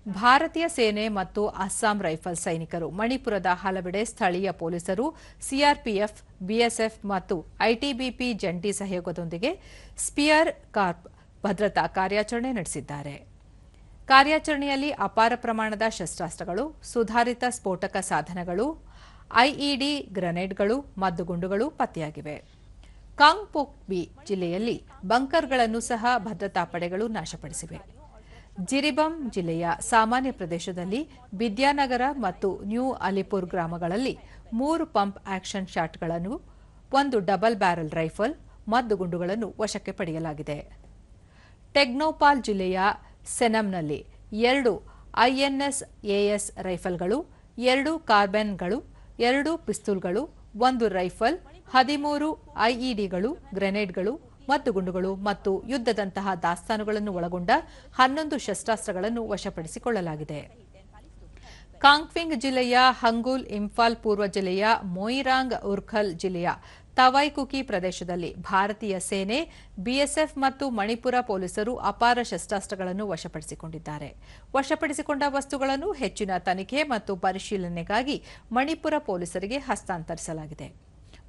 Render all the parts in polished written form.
ಭಾರತೀಯ ಸೇನೆ ಮತ್ತು ಅಸ್ಸಾಂ ರೈಫಲ್ಸ್ ಸೈನಿಕರು ಮಣಿಪುರದ ಹಲವೆಡೆ ಸ್ಥಳೀಯ ಪೊಲೀಸರು, ಸಿಆರ್ಪಿಎಫ್, ಬಿಎಸ್ಎಫ್ ಮತ್ತು ಐಟಿಬಿಪಿ ಜಂಟಿ ಸಹಯೋಗದೊಂದಿಗೆ ಸ್ಪಿಯರ್ ಕಾರ್ಪ್ ಭದ್ರತಾ ಕಾರ್ಯಾಚರಣೆ ನಡೆಸಿದ್ದಾರೆ. ಕಾರ್ಯಾಚರಣೆಯಲ್ಲಿ ಅಪಾರ ಪ್ರಮಾಣದ ಶಸ್ತ್ರಾಸ್ತ್ರಗಳು, ಸುಧಾರಿತ ಸ್ಫೋಟಕ ಸಾಧನಗಳು, ಐಇಡಿ ಗ್ರೆನೇಡ್ಗಳು, ಮದ್ದುಗುಂಡುಗಳು ಪತ್ತೆಯಾಗಿವೆ. ಕಾಂಗ್ಪೋಕ್ಪಿ ಜಿಲ್ಲೆಯಲ್ಲಿ ಬಂಕರ್ಗಳನ್ನು ಸಹ ಭದ್ರತಾ ಪಡೆಗಳು ನಾಶಪಡಿಸಿವೆ. ಜಿರಿಬಂ ಜಿಲ್ಲೆಯ ಸಾಮಾನ್ಯ ಪ್ರದೇಶದಲ್ಲಿ ವಿದ್ಯಾನಗರ ಮತ್ತು ನ್ಯೂ ಅಲಿಪುರ್ ಗ್ರಾಮಗಳಲ್ಲಿ 3 ಪಂಪ್ ಆಕ್ಷನ್ ಶಾಟ್ಗಳನ್ನು, 1 ಡಬಲ್ ಬ್ಯಾರಲ್ ರೈಫಲ್, ಮದ್ದುಗುಂಡುಗಳನ್ನು ವಶಕ್ಕೆ ಪಡೆಯಲಾಗಿದೆ. ಟೆಕ್ನೋಪಾಲ್ ಜಿಲ್ಲೆಯ ಸೆನಂನಲ್ಲಿ 2 ಐಎನ್ಎಸ್-ಎಎಸ್ ರೈಫಲ್ಗಳು, 2 ಕಾರ್ಬೈನ್ಗಳು, 2 ಪಿಸ್ತೂಲ್ಗಳು, 1 ರೈಫಲ್, 13 ಐಇಡಿಗಳು, ಗ್ರೆನೇಡ್ಗಳು, ಮದ್ದುಗುಂಡುಗಳು ಮತ್ತು ಯುದ್ಧದಂತಹ ದಾಸ್ತಾನುಗಳನ್ನು ಒಳಗೊಂಡ 11 ಶಸ್ತ್ರಾಸ್ತ್ರಗಳನ್ನು ವಶಪಡಿಸಿಕೊಳ್ಳಲಾಗಿದೆ. ಕಾಂಗ್ಫಿಂಗ್ ಜಿಲ್ಲೆಯ ಹಂಗೂಲ್, ಇಂಫಾಲ್ ಪೂರ್ವ ಜಿಲ್ಲೆಯ ಮೊಯಿರಾಂಗ್, ಉರ್ಖಲ್ ಜಿಲ್ಲೆಯ ತವೈಕುಕಿ ಪ್ರದೇಶದಲ್ಲಿ ಭಾರತೀಯ ಸೇನೆ, ಬಿಎಸ್ಎಫ್ ಮತ್ತು ಮಣಿಪುರ ಪೊಲೀಸರು ಅಪಾರ ಶಸ್ತ್ರಾಸ್ತ್ರಗಳನ್ನು ವಶಪಡಿಸಿಕೊಂಡಿದ್ದಾರೆ. ವಶಪಡಿಸಿಕೊಂಡ ವಸ್ತುಗಳನ್ನು ಹೆಚ್ಚಿನ ತನಿಖೆ ಮತ್ತು ಪರಿಶೀಲನೆಗಾಗಿ ಮಣಿಪುರ ಪೊಲೀಸರಿಗೆ ಹಸ್ತಾಂತರಿಸಲಾಗಿದೆ.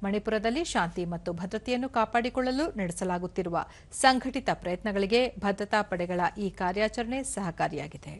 ಮಣಿಪುರದಲ್ಲಿ ಶಾಂತಿ ಮತ್ತು ಭದ್ರತೆಯನ್ನು ಕಾಪಾಡಿಕೊಳ್ಳಲು ನಡೆಸಲಾಗುತ್ತಿರುವ ಸಂಘಟಿತ ಪ್ರಯತ್ನಗಳಿಗೆ ಭದ್ರತಾ ಪಡೆಗಳ ಈ ಕಾರ್ಯಾಚರಣೆ ಸಹಕಾರಿಯಾಗಿದೆ.